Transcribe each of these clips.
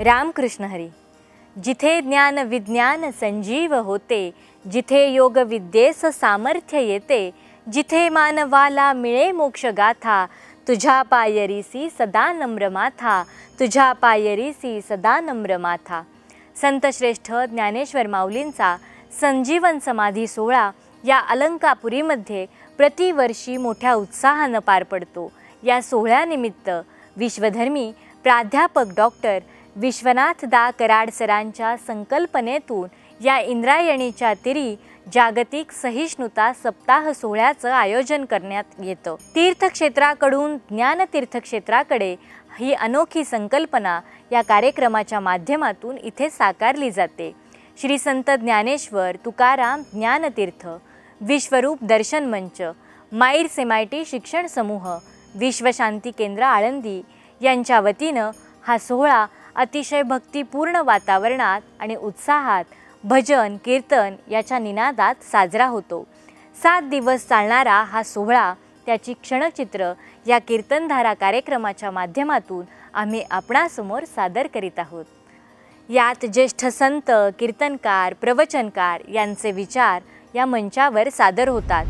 रामकृष्ण हरी. जिथे ज्ञान विज्ञान संजीव होते, जिथे योग विद्येस सामर्थ्य येते, जिथे मानवाला मिळे मोक्ष गाथा, तुझ्या पायरीसी सदा नम्र माथा, तुझ्या पायरीसी सदा नम्र माथा. संत श्रेष्ठ ज्ञानेश्वर माऊलींचा संजीवन समाधी सोहळा या अलंकापुरीमध्ये प्रतिवर्षी मोठ्या उत्साहाने पार पडतो. या सोहळ्यानिमित्त विश्वधर्मी प्राध्यापक डॉक्टर विश्वनाथ दा कराड सरांच्या संकल्पनेतून या इंद्रायणीच्या तिरी जागतिक सहिष्णुता सप्ताह सोहळ्याचं आयोजन करण्यात येतं. तीर्थक्षेत्राकडून ज्ञानतीर्थक्षेत्राकडे ही अनोखी संकल्पना या कार्यक्रमाच्या माध्यमातून इथे साकारली जाते. श्री संत ज्ञानेश्वर तुकाराम ज्ञानतीर्थ, विश्वरूप दर्शन मंच, माईर्स MIT शिक्षण समूह, विश्वशांती केंद्र आळंदी यांच्या वतीनं हा सोहळा अतिशय भक्तिपूर्ण वातावरणात आणि उत्साहात भजन कीर्तन याच्या निनादात साजरा होतो. 7 दिवस चालणारा हा सोहळा त्याची क्षणचित्र या कीर्तनधारा कार्यक्रमाच्या माध्यमातून आम्ही आपणासमोर सादर करीत आहोत. यात ज्येष्ठ संत, कीर्तनकार, प्रवचनकार यांचे विचार या मंचावर सादर होतात.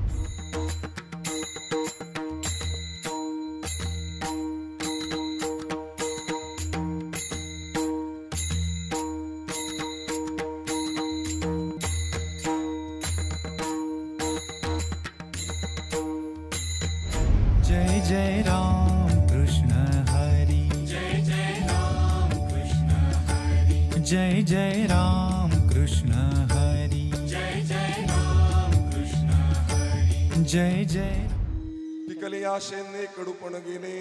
जय जय राम कृष्ण हरी, जय जय राम कृष्ण हरी, जय जय राम कृष्ण हरी, जय जय राम कृष्ण हरी, जय जय. पिकले आशेने कडूपण गेले,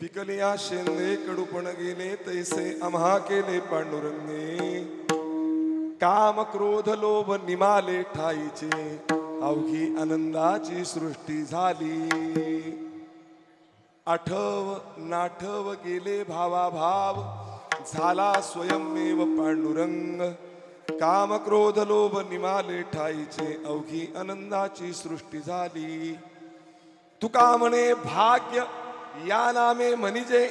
पिकले आशेने कडूपण गेले, तैसे आम्हा केले पांडुरंगे. काम क्रोध लोभ निमाले ठाईचे, अवघी आनंदाची सृष्टी झाली. आठव नाठव गेले भावाभाव, झाला स्वयंमेव पांडुरंग. काम क्रोध लोभ निमाले ठाईचे, अवघी आनंदाची सृष्टी झाली. तुका म्हणे भाग्य या नामे म्हणजे,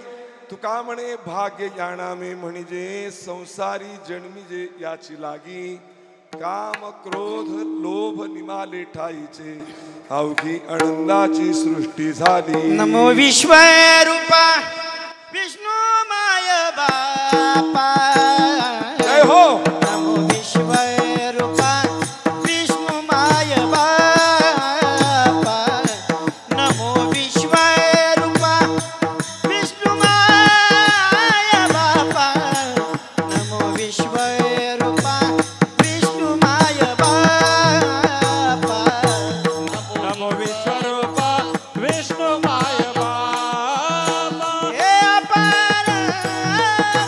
तुका म्हणे भाग्य या नामे म्हणजे, संसारी जन्मीजे याची लागी. काम क्रोध लोभ निमाले ठाईचे, अवघी आनंदाची सृष्टी झाली. नमो विश्वरूपा विष्णू माय बापा, जय हो. नमो विश्वरूपा विष्णू माय बापा, नमो विश्वरूपा विष्णू माय बापा, नमो विश्वरूपा विष्णू माय बापा, नमो विश्वरूपा विष्णू माय बापा. हे अपार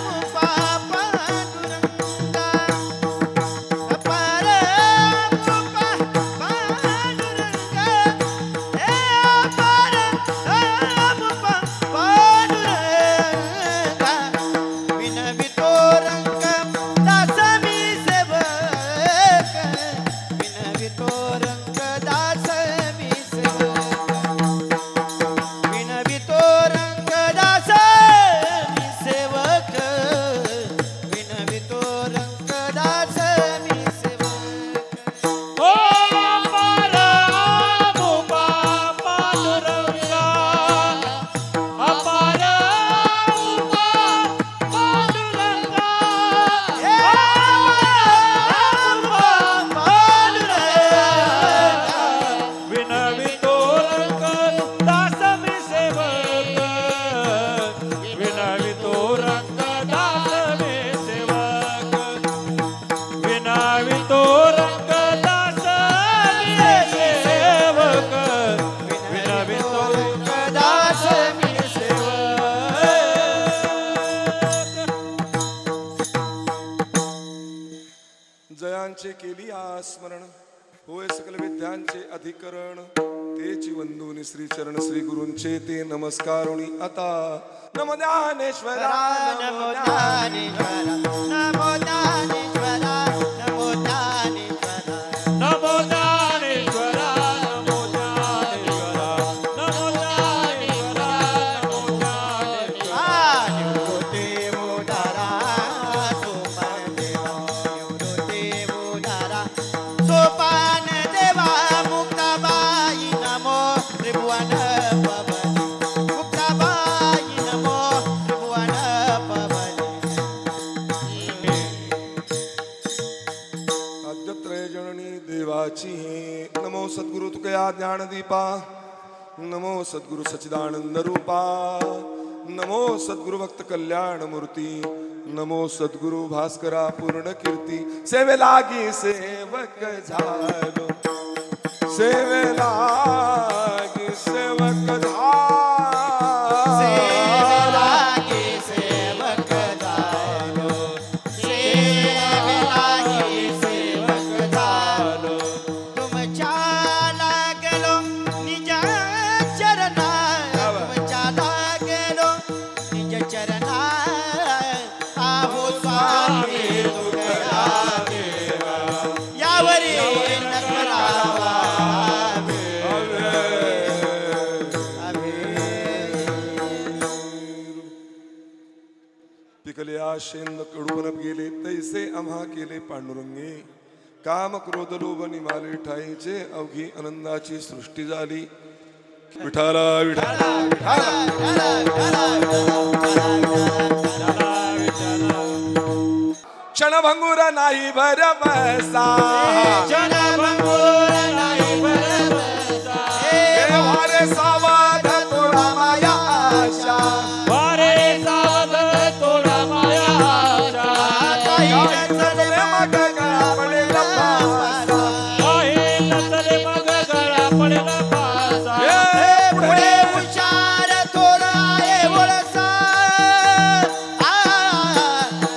रूपा पांडुरंगा, अपार रूपा पांडुरंगा, हे अपार रूपा पांडुरंगा. विनवितो रंग दास मी सेवक, विनवितो रंग दास मी सेवक, विनवितो रंग दास मी सेवक, विनवितो रंग दास मी सेवक. ओ अपार रूपा पांडुरंगा, अपार रूपा पांडुरंगा, हे रूपा पांडुरंगा, विनवितो रंग दास मी सेवक, विनवितो रंग दास मी सेवक, विनवितो रंग दास मी सेवक, विनवितो रंग दास मी सेवक. जयांचे केली स्मरण, होय सकल विद्यांचे अधिकरण. तेची वंदुनी श्री चरण श्री गुरूंचे ते नमस्कारुणी आता. नमो ज्ञानेश्वरा, नमो ज्ञानेश्वरा, नमो ज्ञानेश्वरा, नमो ज्ञानेश्वरा. नमो ज्ञानेश्वरा, नमो ज्ञानेश्वरा, नमो ज्ञानेश्वरा, नमो ज्ञानेश्वरा. निवृत्ती उदारा त्रिभुवन पवनी मुक्ताबाई नमो त्रिभुवन पवनी आद्यत्रय जननी देवाची नमो सद्गुरु तुकया ज्ञानदीपा नमो सद्गुरु सच्चिदानंद रूपा नमो सद्गुरु भक्त कल्याण मूर्ती नमो सद्गुरु भास्करा पूर्ण कीर्ती सेवे लागी सेवक झालो सेवे लागी सेवक सेवेलागी सेवक झालो सेवेलागी सेवक झालो तुमच्या लागलो निज चरणा तुमच्या लागलो निज चरणा आहो स्वामी तुझ्या देवा यावरी नकरावा पिकले आशेंद कडून गेले तैसे आम्हा केले पांडुरंगे काम क्रोध लोभ निमाले ठाईचे अवघी आनंदाची सृष्टी झाली विठाला विठाला क्षणभंगुर नाही भरवसा जनभंगुर नाही भरवसा वारे सावध तोडा माया आशा चले मग गळा पडेल पासा. पुढे हुशार थोडा आहे वळसा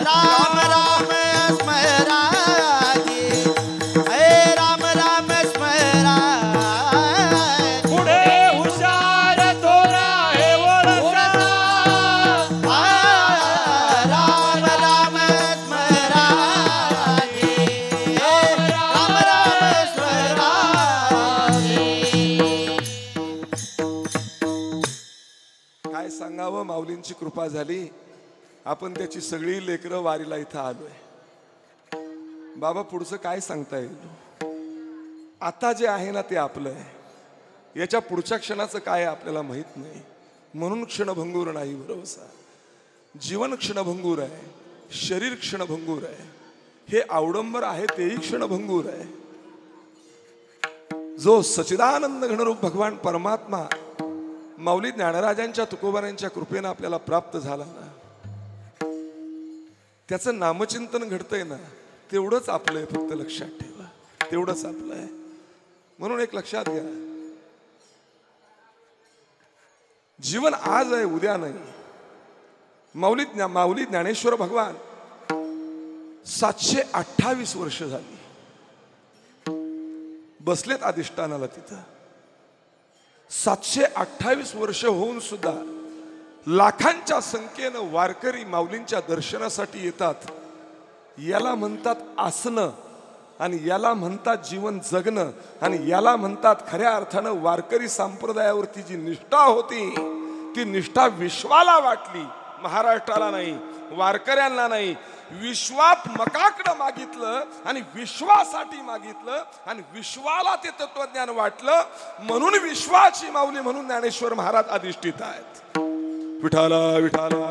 राम राम स्मरागी राम राम स्मरागी पुढे हुशार थोडा आहे वळसा राम राम स्मरागी राम राम स्मरागी काय सांगावं माऊलींची कृपा झाली आपण त्याची सगळी लेकरं वारीला इथं आलोय बाबा पुढचं काय सांगता येईल आता जे आहे ना ते आपलं आहे याच्या पुढच्या क्षणाचं काय आहे आपल्याला माहित नाही म्हणून क्षणभंगूर नाही भरवसा जीवन क्षणभंगूर आहे शरीर क्षणभंगूर आहे हे अवडंबर आहे तेही क्षणभंगूर आहे जो सच्चिदानंद घनरूप भगवान परमात्मा माऊली ज्ञानराजांच्या तुकोबारांच्या कृपेनं आपल्याला प्राप्त झाला ना त्याचं नामचिंतन घडतंय ना तेवढंच आपलं आहे फक्त लक्षात ठेवा तेवढंच आपलं आहे म्हणून एक लक्षात घ्या जीवन आज आहे उद्या नाही माऊली ज्ञानेश्वर भगवान 728 वर्ष झाली बसलेत अधिष्ठानाला तिथं 728 वर्ष होऊन सुद्धा लाखांच्या संख्येनं वारकरी माऊलींच्या दर्शनासाठी येतात याला म्हणतात आसनं आणि याला म्हणतात जीवन जगणं आणि याला म्हणतात खऱ्या अर्थानं वारकरी संप्रदायावरती जी निष्ठा होती ती निष्ठा विश्वाला वाटली महाराष्ट्राला नाही वारकऱ्यांना नाही विश्वात मकाकडं मागितलं आणि विश्वासाठी मागितलं आणि विश्वाला ते तत्वज्ञान वाटलं म्हणून विश्वाची माऊली म्हणून ज्ञानेश्वर महाराज अधिष्ठित आहेत विठाला विठाला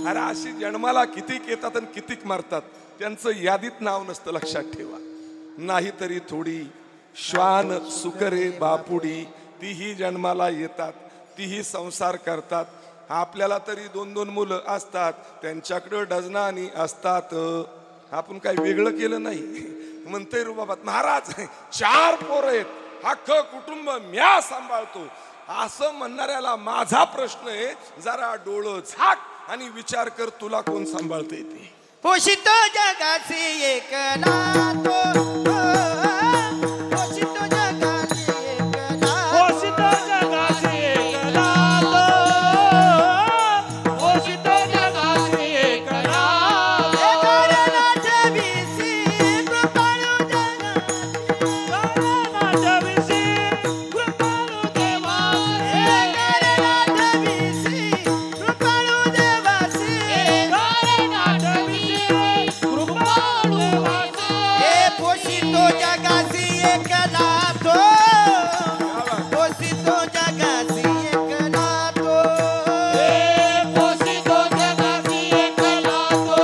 अरे अशी जन्माला कितीक येतात आणि कितीक मारतात त्यांचं यादीत नाव नसतं लक्षात ठेवा नाहीतरी थोडी श्वान सुकरे बापुडी तीही जन्माला येतात तीही संसार करतात आपल्याला तरी 2-2 मुलं असतात त्यांच्याकडे डझनानी असतात आपण काही वेगळं केलं नाही म्हणतोय रुबाबात महाराज 4 पोरं आहेत अख्खं कुटुंब म्या सांभाळतो असं म्हणणाऱ्याला माझा प्रश्न आहे जरा डोळं झाक आणि विचार कर तुला कोण सांभाळते ते पोषितो जगासी एक नातो पोषितो जगासी एक नातो पोषितो जगासी एकनाथ पोषितो जगासी एकनाथ करनाथ विसी कृपाळू करनाथ विसी कृपाळू देवासी करनाथ विसी कृपाळू देवासी करनाथ विसी कृपाळू देवासी पोषितो तो जगासी एकला तो पोषितो जगासी एकला तो पोषितो जगासी एकला तो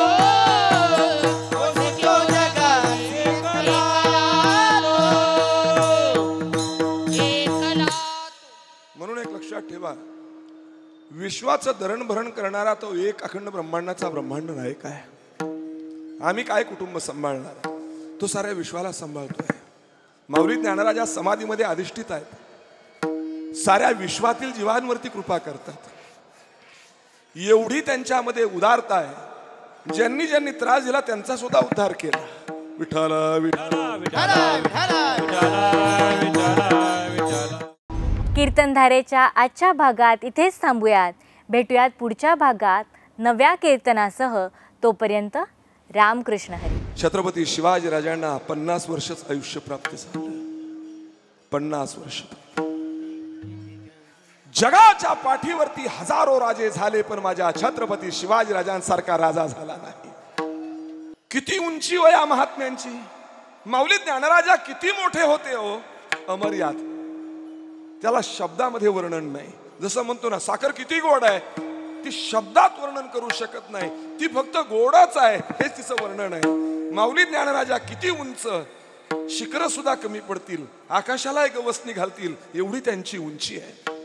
पोषितो जगासी एकला म्हणून एक लक्षात ठेवा, विश्वाचं धरणभरण करणारा तो एक अखंड ब्रह्मांडाचा ब्रह्मांड नायक आहे. आम्ही काय कुटुंब सांभाळणार, तो साऱ्या विश्वाला सांभाळतोय. माऊली ज्ञानराजा समाधीमध्ये अधिष्ठित आहेत, साऱ्या विश्वातील जीवांवरती कृपा करतात. एवढी त्यांच्यामध्ये उदारता आहे, ज्यांनी ज्यांनी त्रास दिला त्यांचा सुद्धा उद्धार केला. विठ्ठल विठ्ठल. कीर्तनधारेच्या आजच्या भागात इथेच थांबूयात. भेटूयात पुढच्या भागात नव्या कीर्तनासह. तोपर्यंत रामकृष्ण हरी. छत्रपती शिवाजी राजांना 50 वर्षच आयुष्य प्राप्त झालं. 50 वर्ष. जगाच्या पाठीवरती हजारो राजे झाले, पण माझ्या छत्रपती शिवाजी राजांसारखा राजा झाला नाही. किती उंची वया महात्म्यांची. माऊली ज्ञानराजा किती मोठे होते हो, अमर्याद. त्याला शब्दामध्ये वर्णन नाही. जसं म्हणतो ना, साखर किती गोड आहे, ती शब्दात वर्णन करू शकत नाही. ती फक्त गोडच आहे, हेच तिचं वर्णन आहे. माऊली ज्ञानराजा किती उंच, शिखरं सुद्धा कमी पडतील, आकाशाला एक गवसणी घालतील एवढी त्यांची उंची आहे.